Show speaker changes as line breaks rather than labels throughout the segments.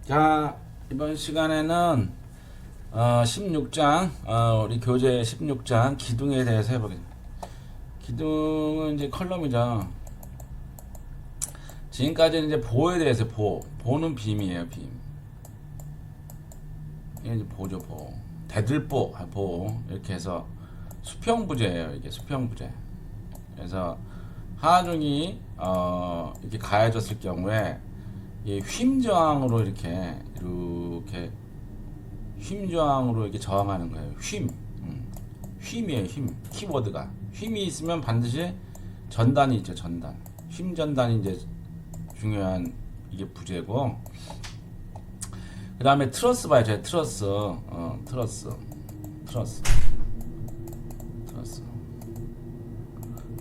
자, 이번 시간에는 16장, 우리 교재 16장 기둥에 대해서 해보겠습니다. 기둥은 이제 컬럼이죠. 지금까지는 이제 보에 대해서 보는 빔이에요, 빔. 이게 이제 보죠, 보. 대들보, 보. 이렇게 해서 수평부재예요, 이게 수평부재. 그래서 하중이 이렇게 가해졌을 경우에 이 휨저항으로 이렇게 휨저항으로 이렇게 저항하는 거예요. 휨이에요. 휨 키워드가 휨이 있으면 반드시 전단이 있죠. 전단 휨 전단이 이제 중요한 이게 부재고, 그 다음에 트러스 봐요. 제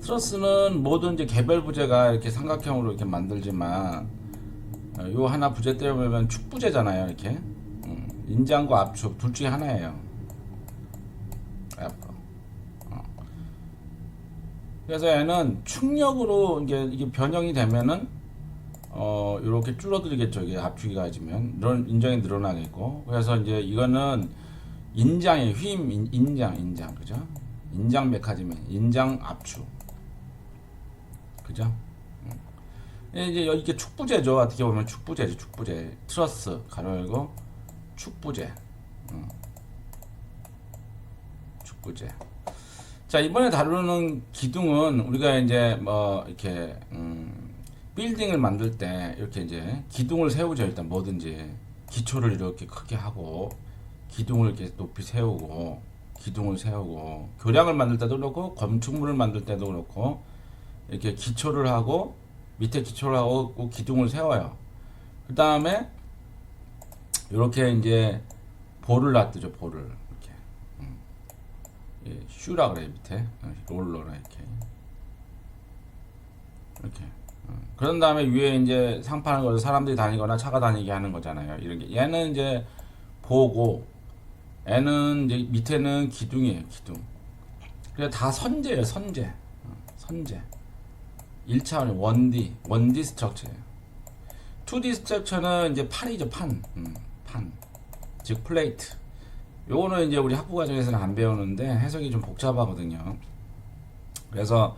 트러스는 모든 이제 개별 부재가 이렇게 삼각형으로 이렇게 만들지만, 요 하나 부재 때문에 축부재잖아요. 이렇게 인장과 압축 둘 중에 하나예요. 그래서 얘는 충력으로 이게 변형이 되면은 이렇게 줄어들겠죠. 이게 압축이 가해지면 인장이 늘어나겠고. 그래서 이제 이거는 인장의 인장 그죠? 인장 메카즘인 인장 압축 그죠? 이제 이게 축부재죠. 어떻게 보면 축부재 트러스 가로 열고 축부재. 자, 이번에 다루는 기둥은 우리가 이제 뭐 이렇게 빌딩을 만들 때 이렇게 이제 기둥을 세우죠. 일단 뭐든지 기초를 이렇게 크게 하고 기둥을 이렇게 높이 세우고 교량을 만들 때도 그렇고 건축물을 만들 때도 그렇고 이렇게 기초를 하고 밑에 기초를 하고 기둥을 세워요. 그 다음에 이렇게 이제 볼을 놔두죠. 볼을 이렇게 슈라 그래. 밑에 롤러라 이렇게 그런 다음에 위에 이제 상판을 걸어 사람들이 다니거나 차가 다니게 하는 거잖아요. 이런 게 얘는 이제 보고, 얘는 이제 밑에는 기둥이에요. 기둥. 그래 다 선재예요. 선재 1차원의 1D 스트럭처예요. 2D 스트럭처는 이제 판이죠. 판. 즉 플레이트. 요거는 이제 우리 학부 과정에서는 안 배우는데 해석이 좀 복잡하거든요. 그래서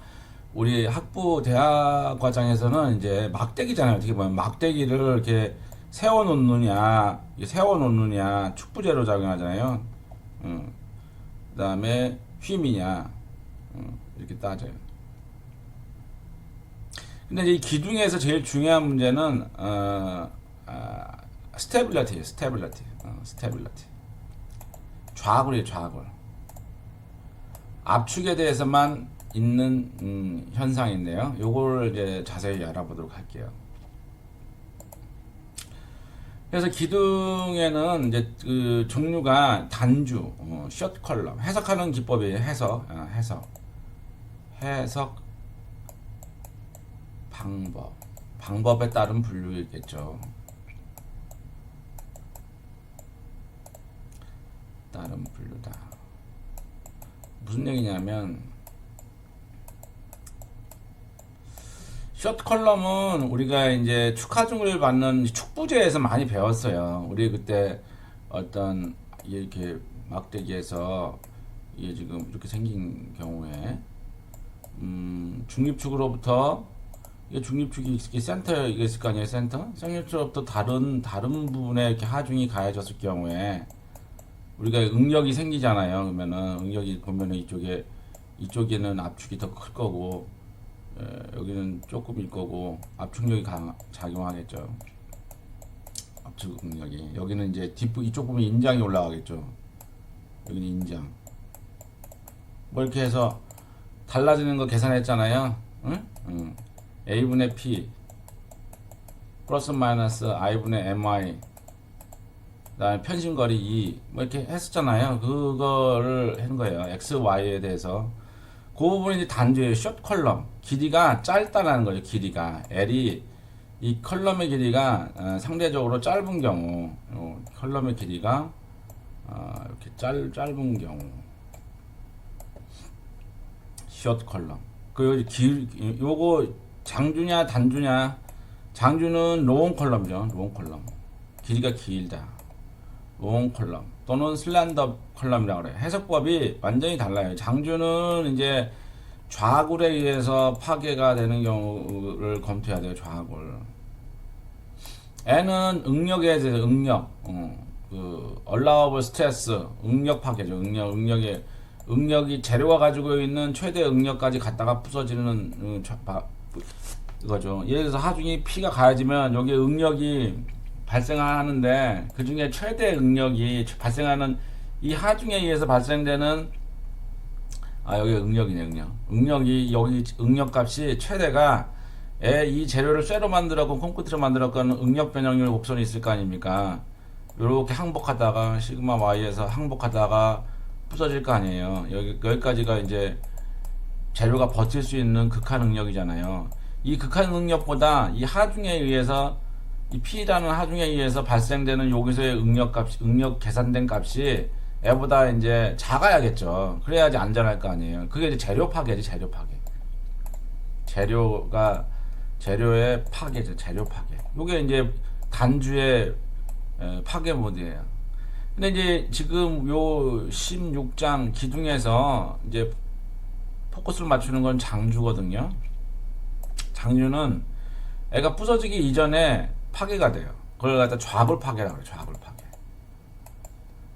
우리 학부 대학 과정에서는 이제 막대기잖아요. 어떻게 보면 막대기를 이렇게 세워놓느냐 축부재로 작용하잖아요. 그 다음에 휨이냐 이렇게 따져요. 근데 이제 이 기둥에서 제일 중요한 문제는 스테빌리티예요. 스테빌리티. 좌굴이에요. 좌굴. 압축에 대해서만 있는 현상인데요. 요걸 이제 자세히 알아보도록 할게요. 그래서 기둥에는 이제 그 종류가 단주, 숏 컬럼, 해석하는 기법이에요. 해석 방법에 따른 분류겠죠. 다른 분류다. 무슨 얘기냐면 숏 컬럼은 우리가 이제 축하중을 받는 축부재에서 많이 배웠어요. 우리 그때 어떤 이렇게 막대기에서 이게 지금 이렇게 생긴 경우에 중립축으로부터 이게 중립축이 센터 이게 있을 거 아니에요. 센터축으로부터 다른 부분에 이렇게 하중이 가해졌을 경우에 우리가 응력이 생기잖아요. 그러면은 응력이 보면은 이쪽에는 압축이 더 클 거고, 여기는 조금일 거고 압축력이 작용하겠죠. 압축 응력이. 여기는 이제 이쪽 보면 인장이 올라가겠죠. 여기는 인장. 뭐 이렇게 해서 달라지는 거 계산했잖아요. A분의 P 플러스 마이너스 I분의 MI, 그다음에 편심거리 2, 뭐 이렇게 했었잖아요. 그거를 한 거예요. X, Y에 대해서. 그 부분이 이제 단주예요. 숏 컬럼. 길이가 짧다라는 거죠. 길이가. L이, 이 컬럼의 길이가 상대적으로 짧은 경우, 컬럼의 길이가 이렇게 짧은 경우. 숏 컬럼. 요거 장주냐, 단주냐. 장주는 롱 컬럼이죠. 롱 컬럼. 길이가 길다. 롱 컬럼 또는 슬렌더 컬럼이라고 그래요. 해석법이 완전히 달라요. 장주는 이제 좌굴에 의해서 파괴가 되는 경우를 검토해야 돼요. 좌굴. N은 응력에 대해서 응력, 그 allowable stress, 응력 파괴죠. 응력이 재료가 가지고 있는 최대 응력까지 갖다가 부서지는 이거죠. 예를 들어서 하중이 피가 가해지면 여기 응력이 발생하는데 그 중에 최대 응력이 발생하는 이 하중에 의해서 발생되는 여기 응력이네. 응력이 여기 응력값이 최대가 이 재료를 쇠로 만들었건 콘크리트로 만들었건 응력 변형률 곡선이 있을 거 아닙니까? 이렇게 항복하다가 시그마 y에서 항복하다가 부서질 거 아니에요. 여기까지가 이제 재료가 버틸 수 있는 극한 응력이잖아요. 이 극한 응력보다 이 하중에 의해서 이 P라는 하중에 의해서 발생되는 여기서의 응력 계산된 값이 얘보다 이제 작아야겠죠. 그래야지 안전할 거 아니에요. 그게 이제 재료 파괴지, 재료 파괴. 재료의 파괴죠, 재료 파괴. 요게 이제 단주의 파괴 모드예요. 근데 이제 지금 요 16장 기둥에서 이제 포커스를 맞추는 건 장주거든요. 장주는 애가 부서지기 이전에 파괴가 돼요. 그걸 갖다 좌굴 파괴라고 그래요. 좌굴 파괴.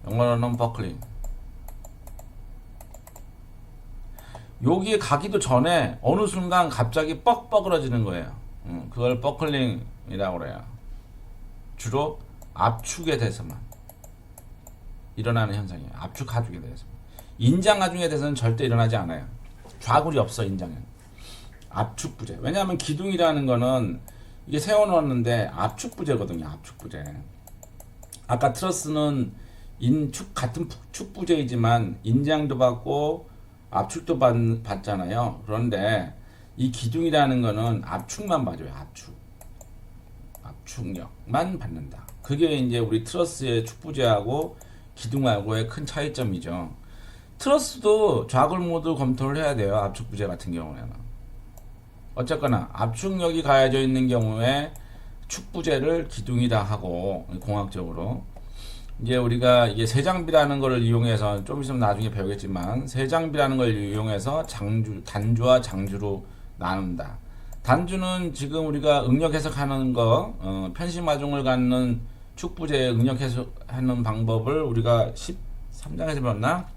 영어로는 버클링. 여기에 가기도 전에 어느 순간 갑자기 뻑뻑그러지는 거예요. 그걸 버클링이라고 그래요. 주로 압축에 대해서만 일어나는 현상이에요. 압축 하중에 대해서. 인장 하중에 대해서는 절대 일어나지 않아요. 좌굴이 없어, 인장은. 압축 부재. 왜냐하면 기둥이라는 거는 이게 세워놓았는데 압축 부재거든요. 압축 부재. 아까 트러스는 같은 축 부재이지만 인장도 받고 압축도 받잖아요. 그런데 이 기둥이라는 거는 압축만 봐줘요. 압축력만 받는다. 그게 이제 우리 트러스의 축 부재하고 기둥하고의 큰 차이점이죠. 트러스도 좌굴 모드 검토를 해야 돼요. 압축 부재 같은 경우에는. 어쨌거나 압축력이 가해져 있는 경우에 축 부재를 기둥이다 하고 공학적으로 이제 우리가 이게 세장비라는 것을 이용해서 좀 있으면 나중에 배우겠지만 세장비라는 걸 이용해서 단주와 장주로 나눈다. 단주는 지금 우리가 응력 해석하는 거 편심하중을 갖는 축부재의 응력 해석하는 방법을 우리가 13장에서 배웠나?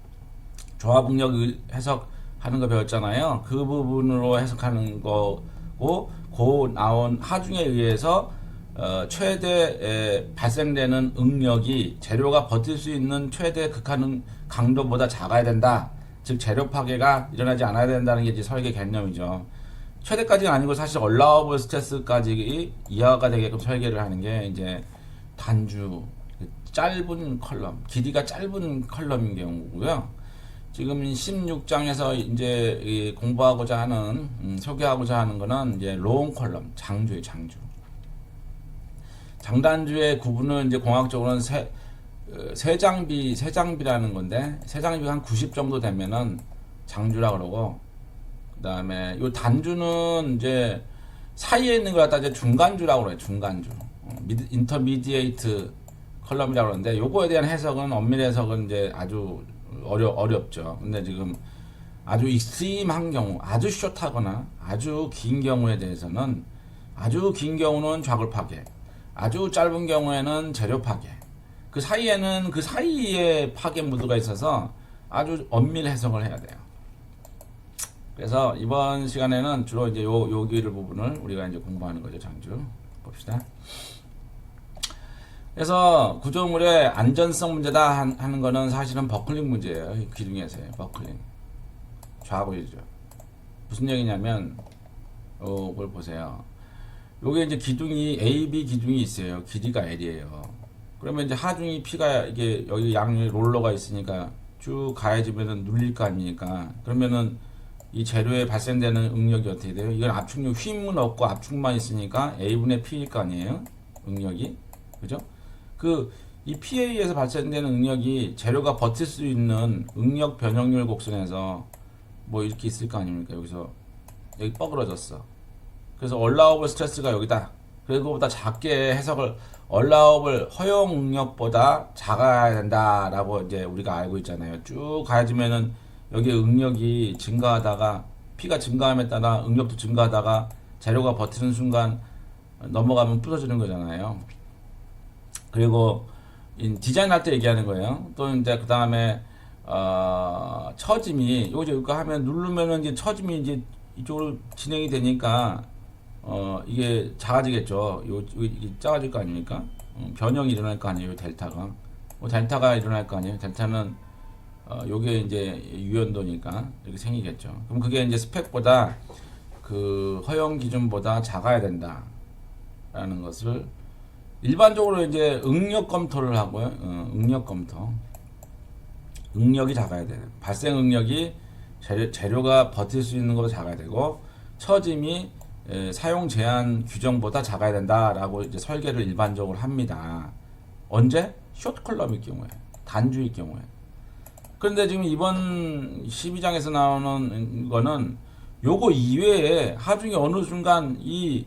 조합응력 해석하는 거 배웠잖아요. 그 부분으로 해석하는 거고 그 나온 하중에 의해서 최대 발생되는 응력이 재료가 버틸 수 있는 최대 극한 강도보다 작아야 된다. 즉 재료 파괴가 일어나지 않아야 된다는 게 이제 설계 개념이죠. 최대까지는 아니고 사실 allowable stress까지 이하가 되게끔 설계를 하는 게 이제 단주 짧은 컬럼, 길이가 짧은 컬럼인 경우고요. 지금 16장에서 이제 공부하고자 하는 소개하고자 하는 거는 이제 롱 컬럼, 장주의 장주. 장단주의 구분은 이제 공학적으로는 세장비라는 건데 세장비가 한 90 정도 되면은 장주라 그러고 그다음에 요 단주는 이제 사이에 있는 걸 갖다 이제 중간주라고 그래요. 중간주. 인터미디에이트 컬럼이라고 그러는데 요거에 대한 해석은 엄밀 해석은 이제 아주 어렵죠. 근데 지금 아주 익스트림한 경우, 아주 숏하거나 아주 긴 경우에 대해서는 아주 긴 경우는 좌굴 파괴, 아주 짧은 경우에는 재료 파괴. 그 사이에는 그 사이에 파괴 무드가 있어서 아주 엄밀 해석을 해야 돼요. 그래서 이번 시간에는 주로 이제 여기를 부분을 우리가 이제 공부하는 거죠. 장주 봅시다. 그래서 구조물의 안전성 문제다 하는 거는 사실은 버클링 문제예요. 기둥에서의 버클링. 좌굴이죠. 무슨 얘기냐면 이걸 보세요. 요게 이제 기둥이 AB 기둥이 있어요. 길이가 L이에요. 그러면 이제 하중이 P가 이게 여기 양쪽에 롤러가 있으니까 쭉 가해지면은 눌릴 거 아닙니까? 그러면은 이 재료에 발생되는 응력이 어떻게 돼요? 이건 압축력 힘은 없고 압축만 있으니까 A분의 P일 거 아니에요? 응력이. 그죠? 이 P에 의해서 발생되는 응력이 재료가 버틸 수 있는 응력 변형률 곡선에서 뭐 이렇게 있을 거 아닙니까? 여기서 여기 뻐그러졌어. 그래서 allowable stress가 여기다. 그거보다 작게 해석을 allowable 허용 응력보다 작아야 된다라고 이제 우리가 알고 있잖아요. 쭉 가야지면은 여기 응력이 증가하다가 P가 증가함에 따라 응력도 증가하다가 재료가 버티는 순간 넘어가면 부서지는 거잖아요. 그리고 디자인할 때 얘기하는 거예요. 또 이제 그 다음에 처짐이 이거 하면 누르면은 이제 처짐이 이제 이쪽으로 진행이 되니까 이게 작아지겠죠. 이게 작아질 거 아닙니까? 변형이 일어날 거 아니에요. 델타가 델타가 일어날 거 아니에요. 델타는 요게 이제 유연도니까 이렇게 생기겠죠. 그럼 그게 이제 스펙보다 그 허용 기준보다 작아야 된다라는 것을 일반적으로 이제 응력 검토를 하고요. 응력 검토. 응력이 작아야 돼요. 발생 응력이 재료가 버틸 수 있는 것보다 작아야 되고 처짐이 사용 제한 규정보다 작아야 된다라고 이제 설계를 일반적으로 합니다. 언제? 숏 컬럼일 경우에, 단주일 경우에. 그런데 지금 이번 12장에서 나오는 거는 요거 이외에 하중에 어느 순간 이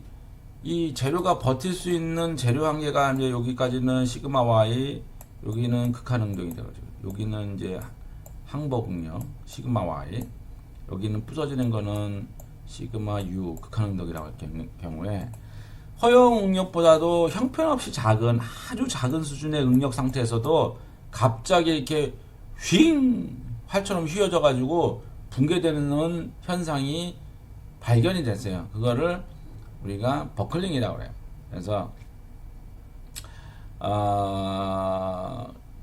재료가 버틸 수 있는 재료 한계가 이제 여기까지는 시그마 Y, 여기는 극한 응력이 되거든요. 여기는 이제 항복 응력 시그마 Y, 여기는 부서지는 거는 시그마 U 극한 응력이라고 할 경우에 허용 응력보다도 형편없이 작은 아주 작은 수준의 응력 상태에서도 갑자기 이렇게 휙 활처럼 휘어져 가지고 붕괴되는 현상이 발견이 됐어요. 그거를 우리가 버클링이라고 그래요. 그래서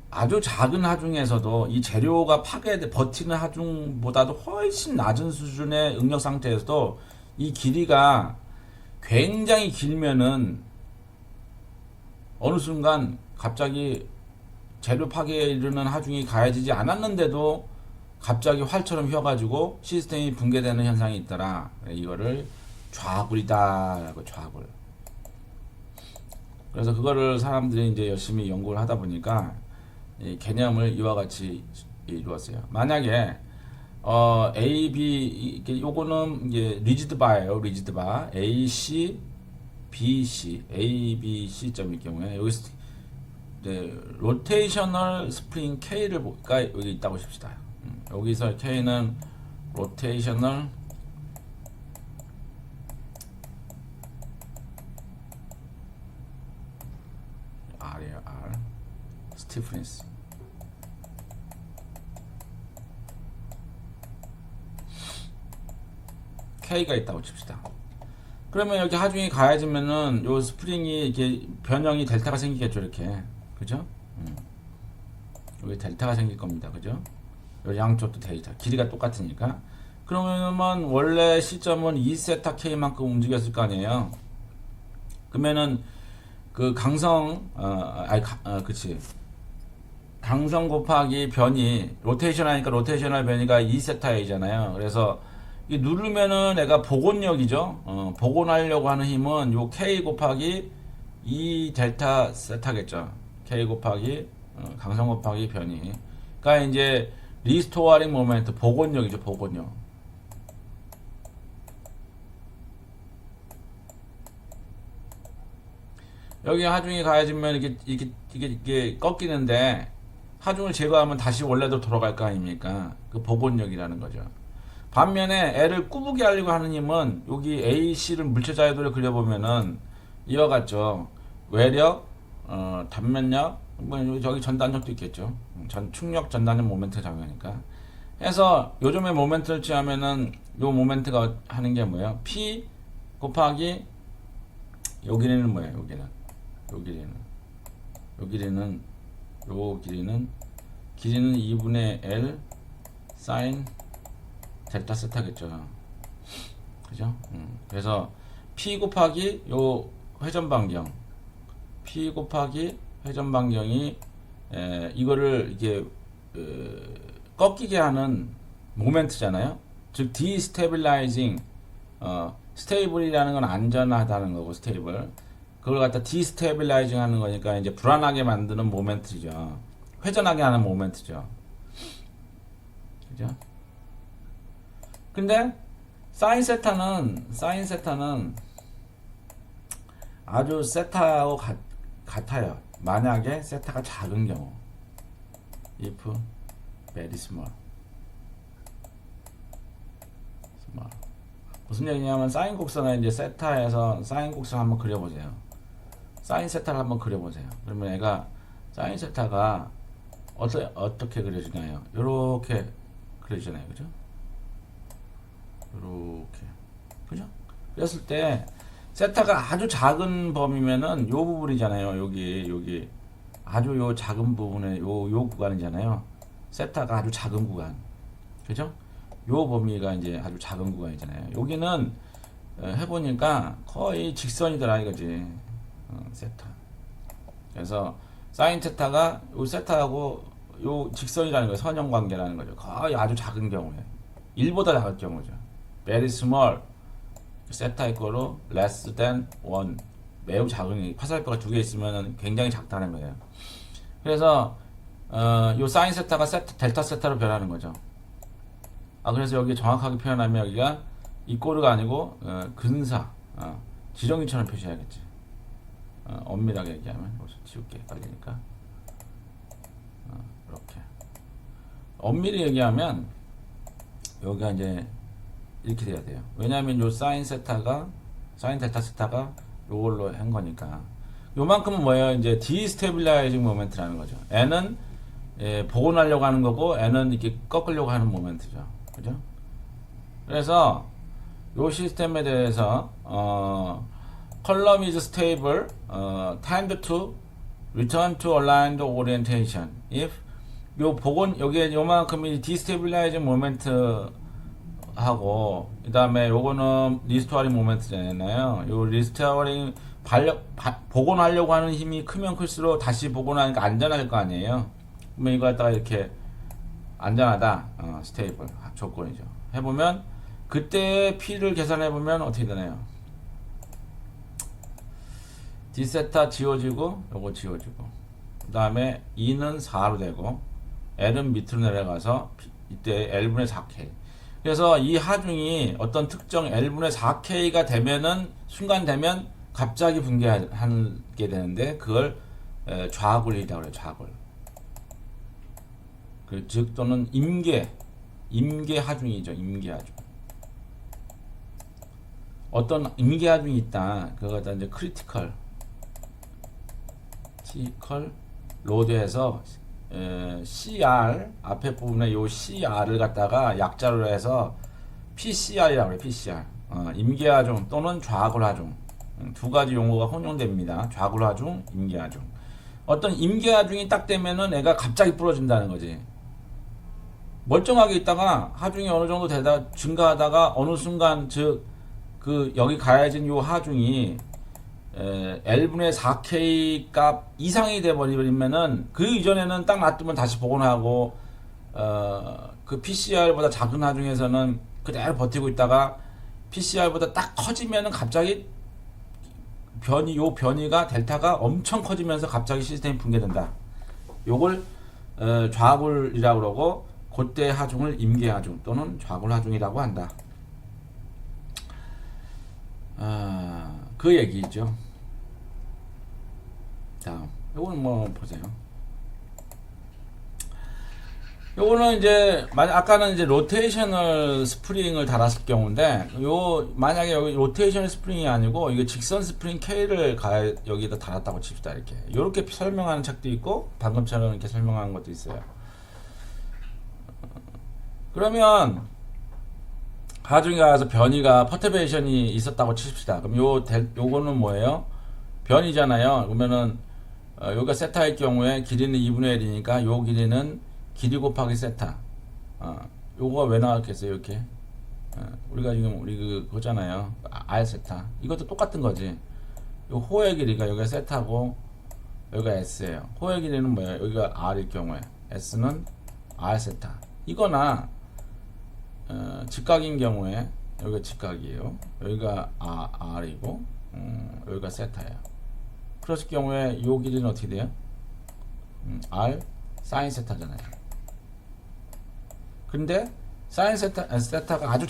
아주 작은 하중에서도 이 재료가 버티는 하중보다도 훨씬 낮은 수준의 응력 상태에서도 이 길이가 굉장히 길면은 어느 순간 갑자기 재료 파괴에 이르는 하중이 가해지지 않았는데도 갑자기 활처럼 휘어가지고 시스템이 붕괴되는 현상이 있더라. 이거를 좌굴이다라고 좌굴. 그래서 그거를 사람들이 이제 열심히 연구를 하다 보니까 이 개념을 이와 같이 이루었어요. 만약에 A, B 요거는 이제 리지드 바예요. 리지드 바 A, C, B, C, A, B, C 점일 경우에 여기서 로테이셔널 스프링 K가 여기 있다고 칩시다. 여기서 K는 로테이셔널 R이에요. R 스티프니스. K가 있다고 칩시다. 그러면 여기 하중이 가해지면은 요 스프링이 이렇게 변형이 델타가 생기겠죠. 이렇게. 그죠? 여기 델타가 생길 겁니다. 그죠? 요 양쪽도 데이터. 길이가 똑같으니까. 그러면 원래 시점은 2세타 K만큼 움직였을 거 아니에요. 그러면은 그 강성 그치. 강성 곱하기 변이 로테이션 하니까 로테이셔널 변이가 2세타이잖아요. 그래서 이 누르면은 내가 복원력이죠. 복원하려고 하는 힘은 요 K 곱하기 2 델타 세타겠죠. K 곱하기 강성 곱하기 변이. 그러니까 이제 리스토어링 모멘트 복원력이죠. 복원력. 여기 하중이 가해지면 이게 꺾이는데 하중을 제거하면 다시 원래대로 돌아갈 거 아닙니까? 그 복원력이라는 거죠. 반면에 L을 꾸부게 하려고 하는 힘은 여기 A, C를 물체 자유도를 그려보면은 이와 같죠. 외력, 단면력, 뭐 저기 전단력도 있겠죠. 충력 전단력 모멘트 작용하니까. 해서 요즘에 모멘트를 취하면은 요 모멘트가 하는 게 뭐예요? P 곱하기 요 길이는 뭐예요? 요 길이는 2분의 L 사인 델타 세타겠죠. 그죠? 그래서 P 곱하기 요 회전 반경 P 곱하기 회전 반경이 이거를 이게 꺾이게 하는 모멘트잖아요. 즉 디스테빌라이징 스테이블이라는 건 안전하다는 거고 스테이블 그걸 갖다 디스테빌라이징 하는 거니까 이제 불안하게 만드는 모멘트죠. 회전하게 하는 모멘트죠. 그죠? 근데 사인 세타는 아주 세타하고 같아요. 만약에 세타가 작은 경우. if very small. 무슨 얘기냐면 사인 곡선에 이제 세타에서 사인 곡선 한번 그려보세요. 사인 세타를 한번 그려보세요. 그러면 얘가 사인 세타가 어떻게 그려지나요? 요렇게 그려지잖아요. 그죠? 요렇게. 그죠? 그랬을 때 세타가 아주 작은 범위면은 요 부분이잖아요. 여기 아주 요 작은 부분에 요 구간이잖아요. 세타가 아주 작은 구간. 그죠? 요 범위가 이제 아주 작은 구간이잖아요. 여기는 해보니까 거의 직선이더라 이거지. 세타. 그래서 사인 세타가 요 세타하고 요 직선이라는 거예요. 선형 관계라는 거죠. 거의 아주 작은 경우에 1보다 작을 경우죠. very small. 세타 이거로 less than 1. 매우 작은 화살표가 두 개 있으면 굉장히 작다는 거예요. 그래서 요 사인 세타가 델타 세타로 변하는 거죠. 그래서 여기 정확하게 표현하면 여기가 이꼬르가 아니고 근사 지렁이처럼 표시해야겠지. 엄밀하게 얘기하면 지울게 헷갈리니까 이렇게 엄밀히 얘기하면 여기가 이제 이렇게 돼야 돼요. 왜냐하면 요 사인 델타 세타가 요걸로 한 거니까. 요만큼은 뭐예요? 이제 디스테빌라이징 모멘트라는 거죠. n은 복원하려고 하는 거고 n은 이렇게 꺾으려고 하는 모멘트죠. 그죠? 그래서 요 시스템에 대해서 column is stable, tend to return to aligned orientation if 요 복원 여기에 요만큼이 디스테빌라이징 모멘트 하고 그 다음에 요거는 리스토어링 모멘트잖아요. 요 리스토어링 복원하려고 하는 힘이 크면 클수록 다시 복원하니까 안전할 거 아니에요. 그러면 이거 갖다가 이렇게 안전하다 스테이블 조건이죠. 해보면 그때 P를 계산해보면 어떻게 되나요? D세타 지워지고 요거 지워지고 그 다음에 E는 4로 되고 L은 밑으로 내려가서 이때 L분의 4K. 그래서 이 하중이 어떤 특정 L분의 4K가 되면은 순간 되면 갑자기 붕괴하게 되는데 그걸 좌굴이라고 그래요. 좌굴. 즉 또는 임계 하중이죠. 임계 하중. 어떤 임계 하중이 있다. 그거가 이제 크리티컬 로드에서 CR 앞에 부분에 요 CR을 갖다가 약자로 해서 PCR이라고 해요. PCR. 임계하중 또는 좌굴하중. 두 가지 용어가 혼용됩니다. 좌굴하중, 임계하중. 어떤 임계하중이 딱 되면은 애가 갑자기 부러진다는 거지. 멀쩡하게 있다가 하중이 어느 정도 되다 증가하다가 어느 순간 그 여기 가해진 요 하중이 L분의 4K 값 이상이 돼버리면은 그 이전에는 딱 놔두면 다시 복원하고 그 PCR보다 작은 하중에서는 그대로 버티고 있다가 PCR보다 딱 커지면은 갑자기 요 변이가 델타가 엄청 커지면서 갑자기 시스템이 붕괴된다. 요걸 좌굴이라고 그러고 그때 하중을 임계하중 또는 좌굴하중이라고 한다. 그 얘기죠. 다음 요거는 뭐 보세요. 요거는 이제 아까는 이제 로테이셔널 스프링을 달았을 경우인데 만약에 여기 로테이셔널 스프링이 아니고 이게 직선 스프링 K를 여기다 달았다고 칩시다. 이렇게 설명하는 책도 있고 방금처럼 이렇게 설명하는 것도 있어요. 그러면 하중에 가서 변이가 퍼터베이션이 있었다고 칩시다. 그럼 요거는 뭐예요? 변이잖아요. 그러면은 여기가 세타일 경우에 길이는 2분의 1이니까 요 길이는 길이 곱하기 세타. 요거가 왜 나왔겠어요? 이렇게 우리가 지금 그거잖아요. R 세타. 이것도 똑같은 거지. 요 호의 길이가 여기가 세타고 여기가 S예요. 호의 길이는 뭐예요? 여기가 R일 경우에 S는 R 세타. 이거나 직각인 경우에 여기가 직각이에요. 여기가 R이고 여기가 세타예요. 그랬을 경우에 요 길이는 어떻게 돼요? R 사인 세타잖아요. 근데 사인 세타가 아주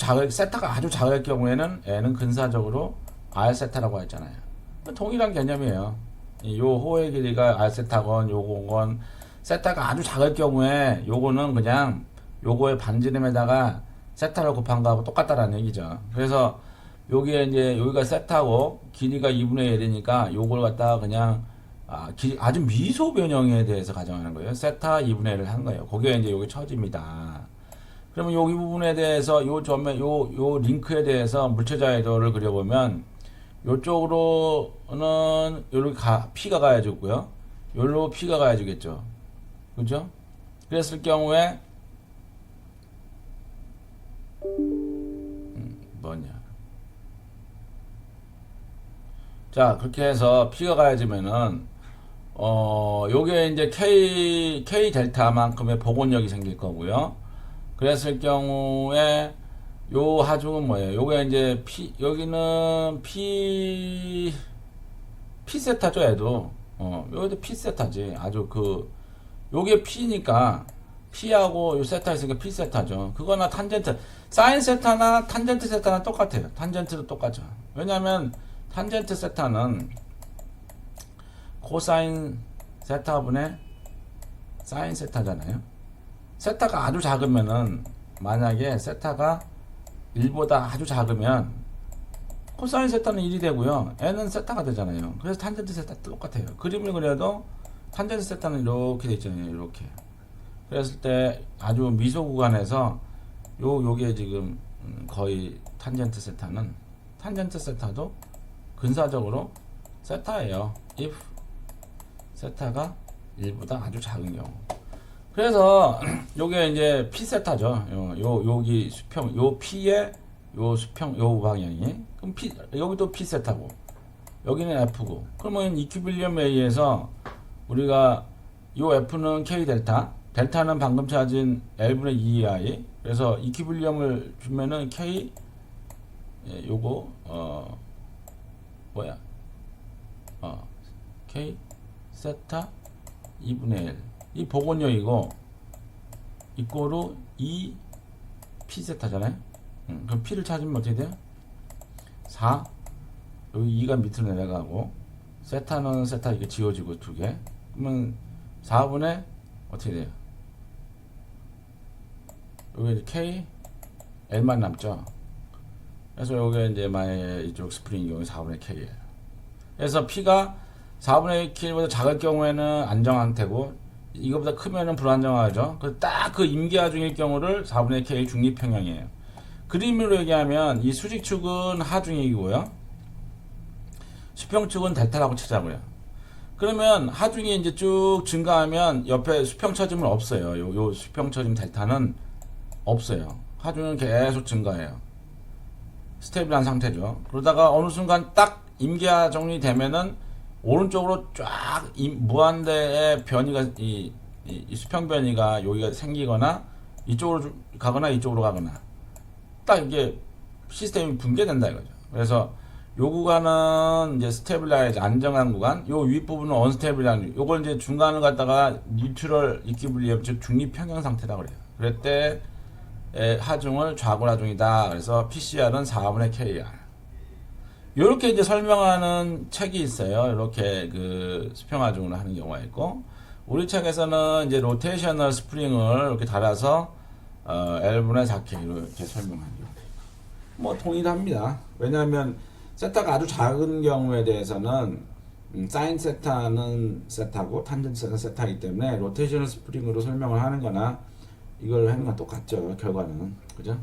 작을 경우에는 N은 근사적으로 R 세타라고 했잖아요. 동일한 개념이에요. 요 호의 길이가 R세타건 요건 세타가 아주 작을 경우에 요거는 그냥 요거의 반지름에다가 세타를 곱한 거하고 똑같다라는 얘기죠. 그래서 여기에 이제 여기가 세타고 길이가 2분의 1이니까 요걸 갖다가 그냥 아주 미소 변형에 대해서 가정하는 거예요. 세타 2분의 1을 하는 거예요. 그게 이제 여기 처지입니다. 그러면 여기 부분에 대해서 요 점에 요 링크에 대해서 물체자의도를 그려보면 요쪽으로는 요렇게 P가 가야지고요. 요로 P가 가야지겠죠. 그죠? 그랬을 경우에 뭐냐? 자, 그렇게 해서 P가 가야지면은 요게 이제 K 델타만큼의 복원력이 생길 거고요. 그랬을 경우에 요 하중은 뭐예요? 요게 이제 여기는 P 세타죠, 얘도. 여기도 P 세타지. 아주 요게 P니까 P하고 요 세타 있으니까 P 세타죠. 그거나 탄젠트, 사인 세타나 탄젠트 세타나 똑같아요. 탄젠트도 똑같죠. 왜냐면 탄젠트 세타는 코사인 세타분의 사인 세타잖아요. 세타가 아주 작으면은, 만약에 세타가 1보다 아주 작으면 코사인 세타는 1이 되고요. n은 세타가 되잖아요. 그래서 탄젠트 세타 똑같아요. 그림을 그려도 탄젠트 세타는 이렇게 돼 있잖아요. 이렇게. 그랬을 때 아주 미소 구간에서 요게 지금 거의 탄젠트 세타도 근사적으로 세타예요. if 세타가 1보다 아주 작은 경우. 그래서 요게 이제 P 세타죠. 여기 수평, 요 P의 요 수평, 요 방향이. 그럼 여기도 P 세타고, 여기는 F고. 그러면 이큐빌리엄에 의해서 우리가 요 F는 K 델타, 델타는 방금 찾은 L분의 2I. 그래서 이큐빌리엄을 주면은 K, 요거, K 세타 2분의 1. 이 복원력이고 이꼬로 2 P 세타잖아요. 그럼 P를 찾으면 어떻게 돼요? 4. 여기 2가 밑으로 내려가고 세타는 세타 이렇게 지워지고 두 개. 그러면 4분의 어떻게 돼요? 여기 K L만 남죠. 그래서 여기 이제 만약에 이쪽 스프링 경우 4분의 K예요. 그래서 P가 4분의 K보다 작을 경우에는 안정한 상태고, 이거보다 크면은 불안정하죠. 딱 그 임계하중일 경우를 4분의 K 중립평형이에요. 그림으로 얘기하면 이 수직축은 하중이고요. 수평축은 델타라고 치자고요. 그러면 하중이 이제 쭉 증가하면 옆에 수평처짐은 없어요. 요 수평처짐 델타는 없어요. 하중은 계속 증가해요. 스테이블한 상태죠. 그러다가 어느 순간 딱 임계하 정리되면은 오른쪽으로 쫙 무한대의 변이가 이 수평 변이가 여기가 생기거나 이쪽으로 가거나 이쪽으로 가거나 딱 이게 시스템이 붕괴된다 이거죠. 그래서 요 구간은 이제 스테빌라이즈 안정한 구간, 요 윗부분은 언스테빌한, 요걸 이제 중간을 갖다가 뉴트럴 이퀴블리엄, 즉 중립 평형 상태라고 그래요. 그럴 때 하중을 좌골 하중이다. 그래서 PCR은 4분의 KR. 이렇게 이제 설명하는 책이 있어요. 이렇게 그 수평 하중을 하는 경우가 있고, 우리 책에서는 이제 로테이셔널 스프링을 이렇게 달아서 L분의 4K 이렇게 설명하죠. 뭐 동일합니다. 왜냐하면 세타가 아주 작은 경우에 대해서는 사인 세타는 세타고 탄젠트 세타는 세타이기 때문에 로테이셔널 스프링으로 설명을 하는 거나 이걸 하는 건 똑같죠. 결과는. 그죠?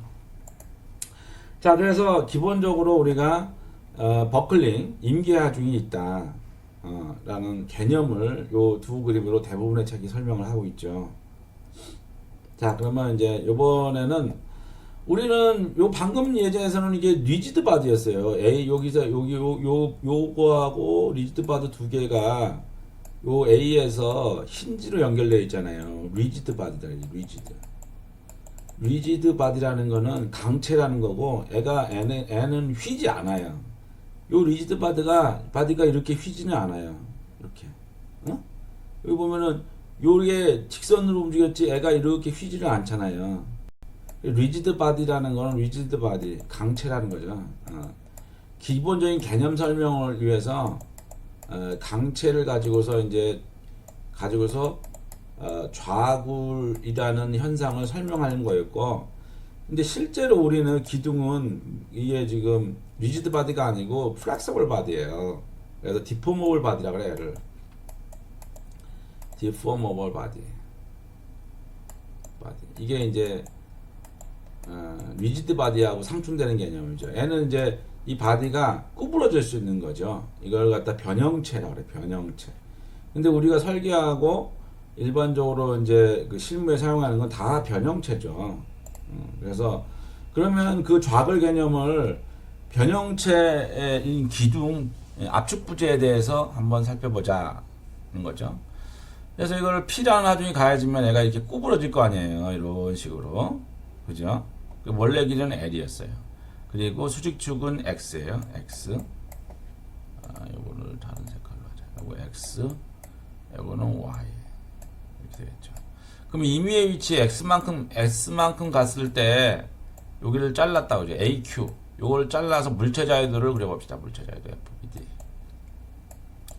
자, 그래서 기본적으로 우리가 버클링, 임계하중이 있다 라는 개념을 요 두 그림으로 대부분의 책이 설명을 하고 있죠. 자, 그러면 이제 요번에는 우리는 요 방금 예전에서는 이게 리지드 바디였어요. 여기서 요거하고 리지드 바디 두 개가 요 A에서 힌지로 연결되어 있잖아요. 리지드 바디다. 리지드 바디라는 거는 강체라는 거고, 애는 휘지 않아요. 요 리지드 바디가 이렇게 휘지는 않아요. 이렇게. 여기 보면은 요게 직선으로 움직였지 애가 이렇게 휘지를 않잖아요. 리지드 바디라는 거는 리지드 바디, 강체라는 거죠. 기본적인 개념 설명을 위해서 강체를 가지고서 이제 좌굴이라는 현상을 설명하는 거였고, 근데 실제로 우리는 기둥은 이게 지금 리지드 바디가 아니고 플렉서블 바디예요. 그래서 디포머블 바디라 그래, 얘를. 디포머블 바디. 이게 이제 리지드 바디하고 상충되는 개념이죠. 얘는 이제 이 바디가 구부러질 수 있는 거죠. 이걸 갖다 변형체라고 그래, 변형체. 근데 우리가 설계하고 일반적으로 이제 그 실무에 사용하는 건 다 변형체죠. 그래서 그러면 그 좌글 개념을 변형체의 기둥 압축 부재에 대해서 한번 살펴보자는 거죠. 그래서 이걸 P라는 하중이 가해지면 얘가 이렇게 구부러질 거 아니에요. 이런 식으로. 그죠? 원래 기준은 L이었어요. 그리고 수직축은 X예요. X. 요거를 다른 색깔로 하자. 요거 X. 요거는 Y. 이렇게 되겠죠. 그럼 임의의 위치 X만큼 갔을 때 여기를 잘랐다 그죠? AQ. 요걸 잘라서 물체자유도를 그려봅시다. 물체자유도 FBD.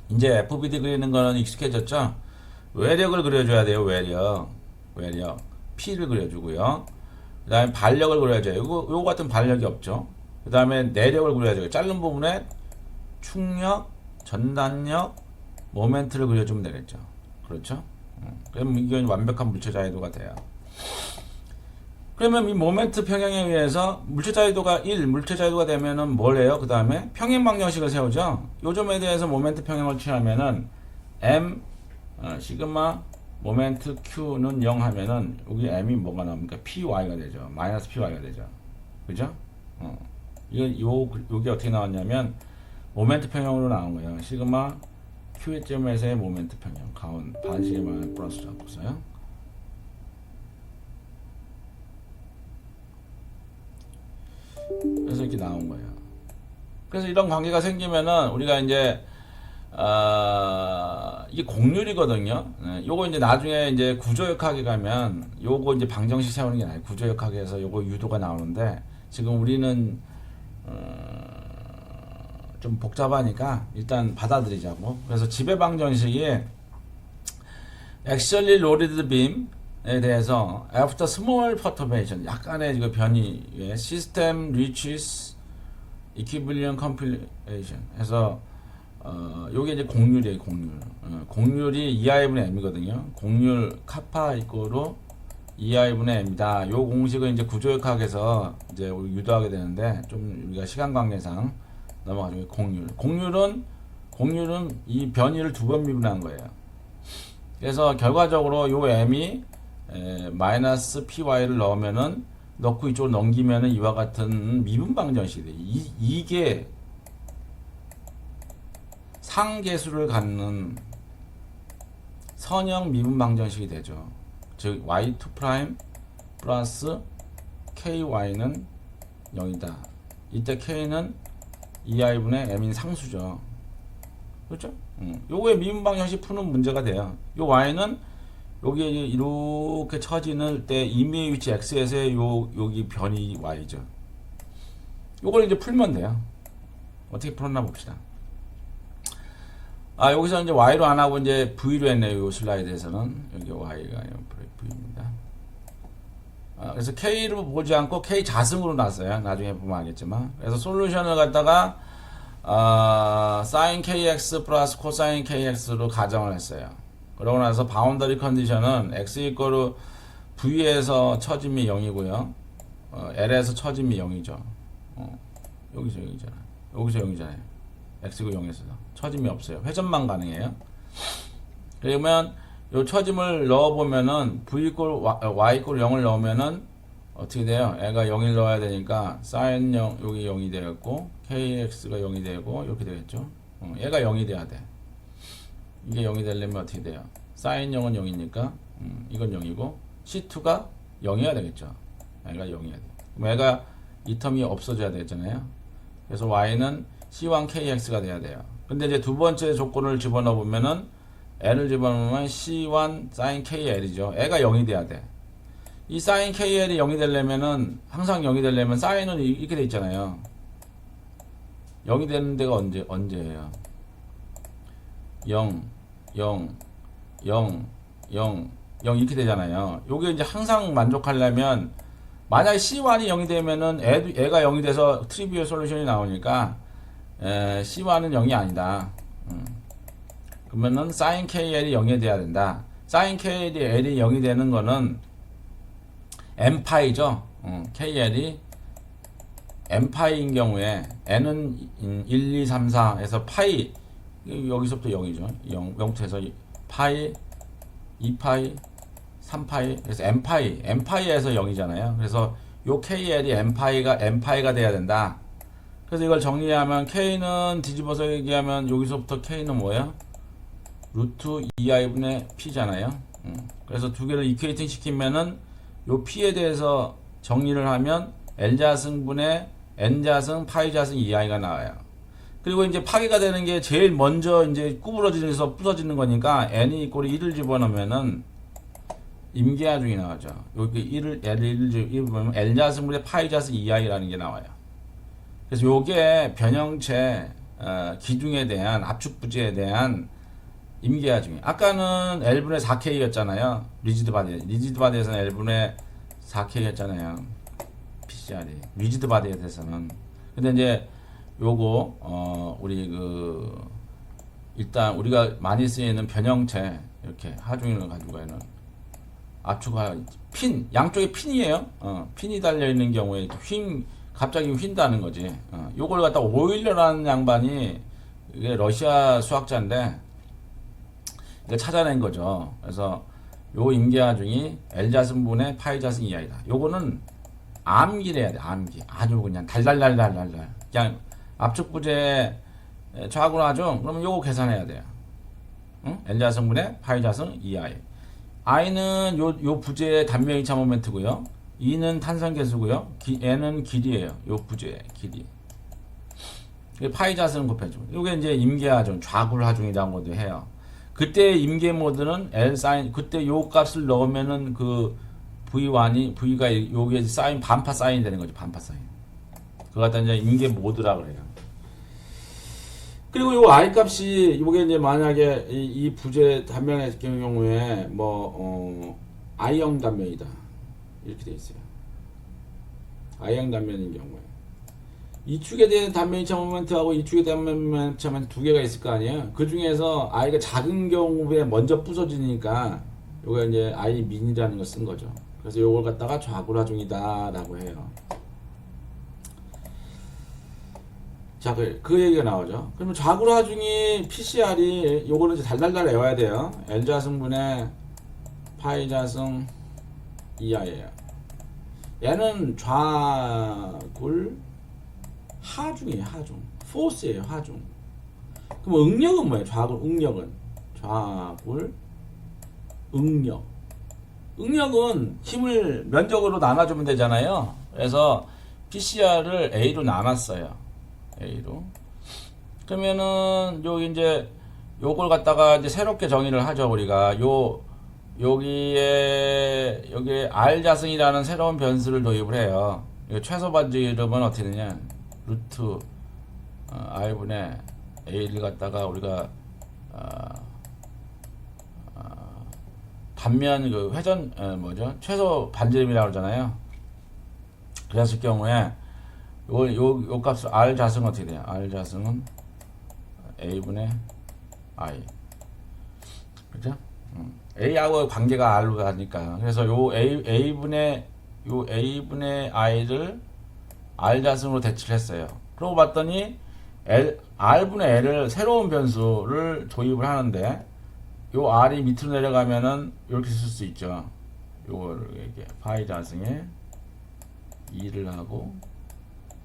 이제 FBD 그리는 거는 익숙해졌죠? 외력을 그려줘야 돼요. 외력. P를 그려주고요. 그 다음에 반력을 그려야죠. 요거 같은 반력이 없죠. 그 다음에 내력을 그려야죠. 자른 부분에 충력, 전단력, 모멘트를 그려주면 되겠죠. 그렇죠? 그러면 이게 완벽한 물체자유도가 돼요. 그러면 이 모멘트 평형에 의해서 물체자유도가 1, 물체자유도가 되면은 뭘 해요? 그 다음에 평행방정식을 세우죠. 요 점에 대해서 모멘트 평형을 취하면은 M, 시그마, 모멘트 Q는 0 하면은 여기 M이 뭐가 나옵니까? PY가 되죠. 마이너스 PY가 되죠. 그죠? 요게 어떻게 나왔냐면 모멘트 평형으로 나온 거예요. 시그마 Q의 점에서의 모멘트 평형. 반시그마 플러스 잡고서요. 그래서 이렇게 나온 거예요. 그래서 이런 관계가 생기면은 우리가 이제 이게 곡률이거든요. 요거 이제 나중에 이제 구조역학에 가면 요거 이제 방정식 세우는 게 아니에요. 구조역학에서 요거 유도가 나오는데 지금 우리는 좀 복잡하니까 일단 받아들이자고. 그래서 지배 방정식이 Actually Loaded Beam에 대해서 After Small Perturbation 약간의 이거 변이에 System Reaches Equilibrium Compilation 해서 요게 이제 곡률이에요. 곡률이 2i분의 m이거든요. 곡률 카파 이꼬로 2i분의 m이다. 요 공식을 이제 구조역학에서 이제 유도하게 되는데 좀 우리가 시간 관계상 넘어가죠. 곡률은 이 변이를 두 번 미분한 거예요. 그래서 결과적으로 요 m이 마이너스 py를 넣고 이쪽으로 넘기면은 이와 같은 미분 방정식이 돼요. 이게 상계수를 갖는 선형 미분 방정식이 되죠. 즉 y2' 플러스 ky는 0이다. 이때 k는 2i분의 m인 상수죠. 그렇죠? 요거의 미분 방정식 푸는 문제가 돼요. 요 y는 여기에 이렇게 처지는 때 임의의 위치 x에서의 여기 변이 y죠. 요걸 이제 풀면 돼요. 어떻게 풀었나 봅시다. 여기서 이제 y로 안 하고 이제 v로 했네요. 이 슬라이드에서는 여기 y가 v입니다. 그래서 k를 보지 않고 k 자승으로 놨어요. 나중에 보면 알겠지만. 그래서 솔루션을 갖다가 sin kx 플러스 코사인 kx로 가정을 했어요. 그러고 나서 바운더리 컨디션은 x 이꼬르 v에서 처짐이 0이고요. l에서 처짐이 0이죠. 여기서 0이잖아요. 여기서 0이잖아요. x가 0에서 처짐이 없어요. 회전만 가능해요. 그러면 요 처짐을 넣어보면은 v 이꼴 y 이꼴 0을 넣으면은 어떻게 돼요? 애가 0을 넣어야 되니까 sin 0 여기 0이 되겠고 kx가 0이 되고 이렇게 되겠죠. 얘가 0이 돼야 돼. 이게 0이 되려면 어떻게 돼요? sin 0은 0이니까 이건 0이고 c2가 0이어야 되겠죠. 얘가 0이어야 돼. 그럼 얘가 이 텀이 없어져야 되잖아요. 그래서 y는 c1kx가 돼야 돼요. 근데 이제 두 번째 조건을 집어넣어 보면은 l을 집어넣으면 c1 sin kl이죠. 애가 0이 돼야 돼. 이 sin kl이 0이 되려면은 항상 0이 되려면 sin은 이렇게 돼 있잖아요. 0이 되는 데가 언제예요? 0, 0, 0, 0, 0 이렇게 되잖아요. 요게 이제 항상 만족하려면 만약에 C1이 0이 되면은 애가 0이 돼서 트리비얼 솔루션이 나오니까 C1은 0이 아니다. 그러면은 sin KL이 0이 돼야 된다. sin KL이 0이 되는 거는 n파이죠. KL이 n파이인 경우에 n은 1, 2, 3, 4에서 파이 여기서부터 0이죠. 0부터 해서 파이, 2파이, 3파이 그래서 n파이에서 0이잖아요. 그래서 요 KL이 n파이가 돼야 된다. 그래서 이걸 정리하면 K는 뒤집어서 얘기하면 여기서부터 K는 뭐예요? 루트 2i분의 P잖아요. 그래서 두 개를 이퀘이팅 시키면은 요 P에 대해서 정리를 하면 L자승분의 N자승 파이자승 2i가 나와요. 그리고 이제 파괴가 되는 게 제일 먼저 이제 구부러지면서 부서지는 거니까 N이 이꼴 1을 집어넣으면은 임계하중이 나오죠. 여기 1을 보면 L자승분의 파이자승 2i라는 게 나와요. 그래서 요게 변형체 기둥에 대한 압축부지에 대한 임계하중이 아까는 L분의 4K였잖아요. 리지드 바디에서는 L분의 4K였잖아요. PCR이 리지드 바디에 대해서는. 근데 이제 요거 우리 일단 우리가 많이 쓰이는 변형체 이렇게 하중인을 가지고 있는 압축하 핀 양쪽에 핀이에요. 핀이 달려 있는 경우에 갑자기 휜다는 거지. 요걸 갖다 오일러라는 양반이 이게 러시아 수학자인데 이거 찾아낸 거죠. 그래서 요 임계하중이 L자승분의 파이자승 2i다. 요거는 암기를 해야 돼. 암기. 아주 그냥 달달달달달달. 그냥 압축부재 좌구하중 그러면 요거 계산해야 돼요. 응? L자승분의 파이자승 2i. i는 요 부재의 단면이차 모멘트고요. 2는 탄성계수고요. n은 길이에요. 요 부재의 길이. 파이자승 곱해주고. 요게 이제 임계하중, 좌굴하중이라는 것도 해요. 그때 임계 모드는 L 사인, 그때 요 값을 넣으면은 V가 요게 사인, 반파 사인이 되는 거죠. 반파 사인. 그거 갖다 이제 임계 모드라 그래요. 그리고 요 I 값이, 요게 이제 만약에 이 부재 단면의 경우에 I형 단면이다. 이렇게 돼 있어요. I형 단면인 경우에. 이 축에 대한 단면이차 모멘트하고 이 축에 대한 단면이차 모멘트 두 개가 있을 거 아니에요. 그 중에서 I가 작은 경우에 먼저 부서지니까 요거 이제 I 민이라는 걸 쓴 거죠. 그래서 요걸 갖다가 좌굴하중이다 라고 해요. 자, 그 얘기가 나오죠. 그러면 좌굴하중이 PCR이 요거는 이제 달달달 외워야 돼요. L자승분의 파이자승 2i예요. 얘는 좌굴 하중이에요. 하중. 포스예요. 하중. 그럼 응력은 뭐예요? 좌굴 응력은 좌굴 응력. 응력은 힘을 면적으로 나눠주면 되잖아요. 그래서 PCR을 A로 나눴어요. A로. 그러면은 여기 이제 요걸 갖다가 이제 새롭게 정의를 하죠. 우리가 여기에 R 자승이라는 새로운 변수를 도입을 해요. 최소 반지 이름은 어떻게 되냐? 루트 R분의 A를 갖다가 우리가 단면 회전 최소 반지름이라고 그러잖아요. 그랬을 경우에 요 값을 R 자승은 어떻게 돼요? R 자승은 A분의 I. 그죠? A하고 관계가 R로 가니까. 그래서 요 A분의 I를 R 자승으로 대치를 했어요. 그러고 봤더니 R분의 L을 새로운 변수를 도입을 하는데 요 R이 밑으로 내려가면은 이렇게 쓸 수 있죠. 요거를 이렇게 파이 자승에 2를 하고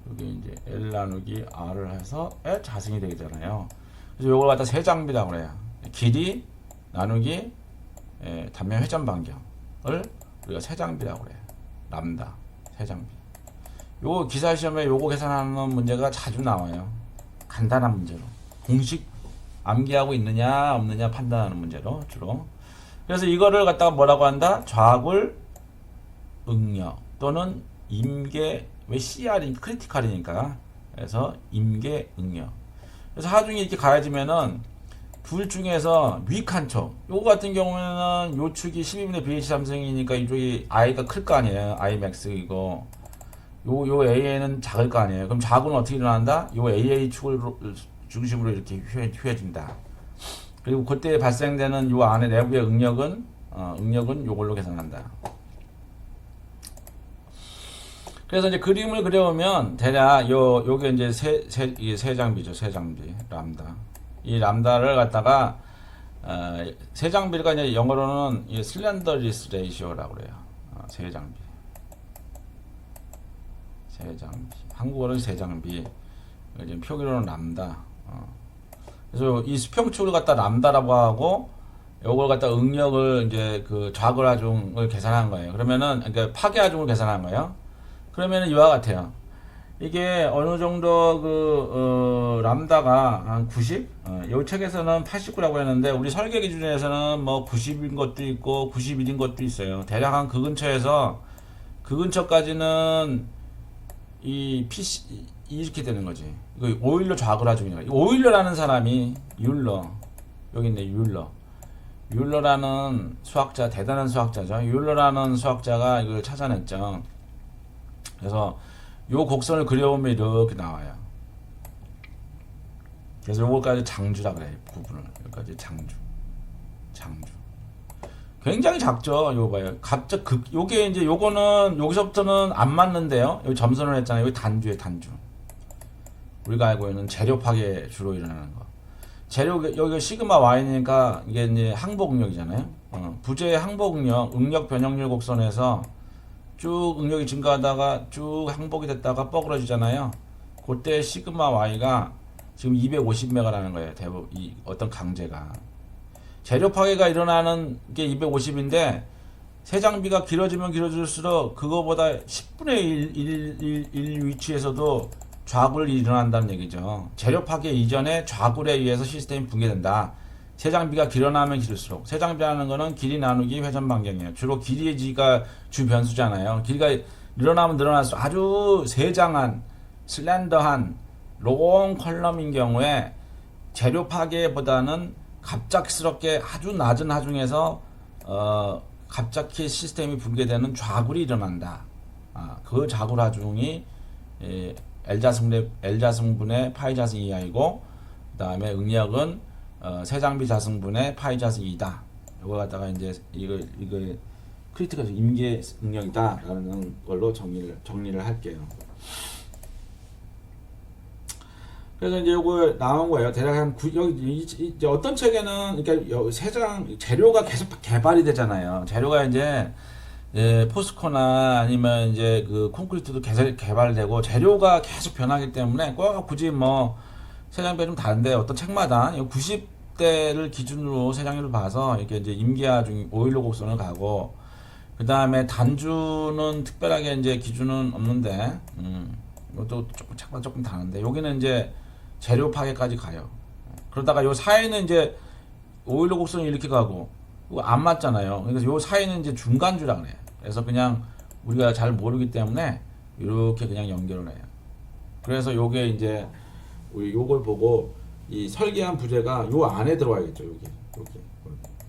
여기 이제 L 나누기 R을 해서 자승이 되잖아요. 그래서 요걸 갖다 세장비라고 그래요. 길이 나누기 단면 회전 반경을 우리가 세장비라고 그래요. 람다 세장비. 요거 기사 시험에 요거 계산하는 문제가 자주 나와요. 간단한 문제로. 공식 암기하고 있느냐 없느냐 판단하는 문제로 주로. 그래서 이거를 갖다가 뭐라고 한다? 좌굴 응력 또는 임계, 왜 CR이 크리티컬이니까. 그래서 임계 응력. 그래서 하중이 이렇게 가해지면은 둘 중에서 위익한 쪽. 요거 같은 경우에는 요 축이 12분의 BH 삼성이니까 이쪽이 I가 클 거 아니에요. I max 이거. 요 AA는 작을 거 아니에요. 그럼 작은 어떻게 일어난다? 요 AA 축을 중심으로 이렇게 휘어진다. 그리고 그때 발생되는 요 안에 내부의 응력은 요걸로 계산한다. 그래서 이제 그림을 그려보면 대략 요게 이제 이게 세 장비죠. 세 장비. 람다. 이 람다를 갖다가 세 장비가 이제 영어로는 이 슬렌더리스 레이시오라고 그래요. 세 장비. 세 장비. 한국어로는 세 장비. 지금 표기로는 람다. 그래서 이 수평축을 갖다 람다라고 하고 요걸 갖다 응력을 이제 그 좌굴하중을 계산한 거예요. 그러면은 그러니까 파괴하중을 계산한 거예요. 그러면은 이와 같아요. 이게 어느 정도 람다가 한 90? 이 책에서는 89라고 했는데 우리 설계 기준에서는 뭐 90인 것도 있고 91인 것도 있어요. 대략 한 그 근처에서 그 근처까지는 이 PC 이렇게 되는 거지. 이거 오일러 좌굴하중이야. 오일러라는 사람이 여기 있네. 율러라는 수학자, 대단한 수학자죠. 율러라는 수학자가 이걸 찾아냈죠. 그래서 요 곡선을 그려보면 이렇게 나와요. 그래서 요거까지 장주라 그래. 부분을 여기까지 장주. 굉장히 작죠. 요거 봐요. 갑자기 요게 이제 요거는 여기서부터는 안 맞는데요. 여기 점선을 했잖아요. 여기 단주에 단주. 우리가 알고 있는 재료 파괴 주로 일어나는 거. 재료 여기가 시그마 Y니까 이게 이제 항복 응력이잖아요. 부재의 항복 응력 변형률 곡선에서 쭉 응력이 증가하다가 쭉 항복이 됐다가 뻐그러지잖아요. 그때 시그마 Y가 지금 250메가라는 거예요. 대부분 이 어떤 강제가. 재료 파괴가 일어나는 게 250인데 세 장비가 길어지면 길어질수록 그거보다 10분의 1 위치에서도 좌굴이 일어난다는 얘기죠. 재료 파괴 이전에 좌굴에 의해서 시스템이 붕괴된다. 세 장비가 길어나면 길을수록. 세 장비라는 거는 길이 나누기 회전 반경이에요. 주로 길이가 주 변수잖아요. 길이가 늘어나면 늘어날수록 아주 세장한 슬렌더한 롱 컬럼인 경우에 재료 파괴보다는 갑작스럽게 아주 낮은 하중에서 갑자기 시스템이 붕괴되는 좌굴이 일어난다. 그 좌굴 하중이 L자승분의 파이자승 2하이고 그 다음에 응력은 세장비 자승분의 파이자승 2다. 이거 갖다가 이제 이거 크리티컬 임계 응력이다라는 걸로 정리를 할게요. 그래서 이제 요거 나온 거예요. 대략 한 여기 이제 어떤 책에는 그러니까 재료가 계속 개발이 되잖아요. 재료가 이제 포스코나 아니면 이제 그 콘크리트도 계속 개발되고 재료가 계속 변하기 때문에 꼭 굳이 뭐 세장비가 좀 다른데 어떤 책마다 90대를 기준으로 세장비를 봐서 이렇게 이제 임기화 중 오일로 곡선을 가고 그 다음에 단주는 특별하게 이제 기준은 없는데 이것도 책마다 조금 다른데 여기는 이제 재료 파괴까지 가요. 그러다가 요 사이는 이제 오일로 곡선이 이렇게 가고 그거 안 맞잖아요. 그래서 요 사이는 이제 중간주라 그래요. 그래서 그냥 우리가 잘 모르기 때문에 이렇게 그냥 연결을 해요. 그래서 요게 이제 우리 요걸 보고 이 설계한 부재가 요 안에 들어와야겠죠.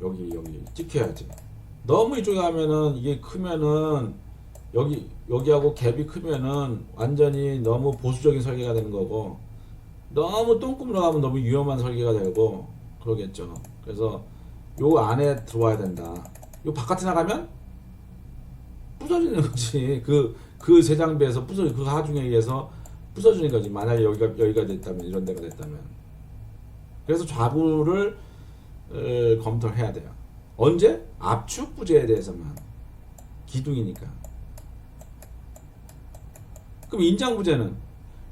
여기 찍혀야지. 너무 이쪽에 가면은 이게 크면은 여기하고 갭이 크면은 완전히 너무 보수적인 설계가 되는 거고 너무 똥꿈으로 가면 너무 위험한 설계가 되고 그러겠죠. 그래서 요 안에 들어와야 된다. 요 바깥에 나가면 부서지는 거지. 그 세 장비에서 그 하중에 의해서 부서지는 거지. 만약에 여기가 됐다면 이런 데가 됐다면. 그래서 좌굴을 검토를 해야 돼요. 언제? 압축 부재에 대해서만. 기둥이니까. 그럼 인장 부재는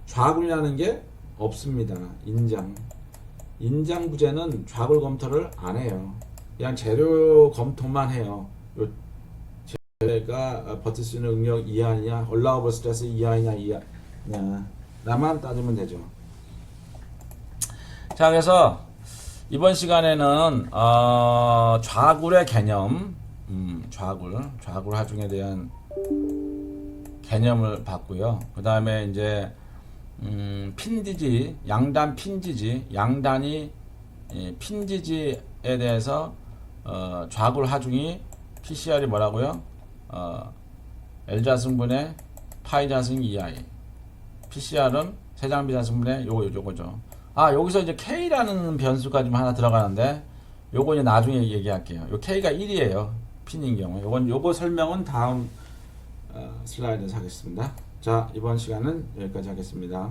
좌굴이라는 게 없습니다. 인장 부재는 좌굴 검토를 안 해요. 그냥 재료 검토만 해요. 요 재료가 버틸 수 있는 응력 이하냐, allowable stress 이하냐, 나만 따지면 되죠. 자, 그래서 이번 시간에는 좌굴의 개념, 좌굴 하중에 대한 개념을 봤고요. 그 다음에 이제 핀지지, 양단 핀지지, 양단이 이 핀지지에 대해서 좌굴 하중이 PCR이 뭐라고요? L자승분의 파이자승 2i. PCR은 세장비자승분의 요거죠. 여기서 이제 K라는 변수가 좀 하나 들어가는데 요거 이제 나중에 얘기할게요. 요 K가 1이에요. 핀인 경우에. 요거 설명은 다음 슬라이드에서 하겠습니다. 자, 이번 시간은 여기까지 하겠습니다.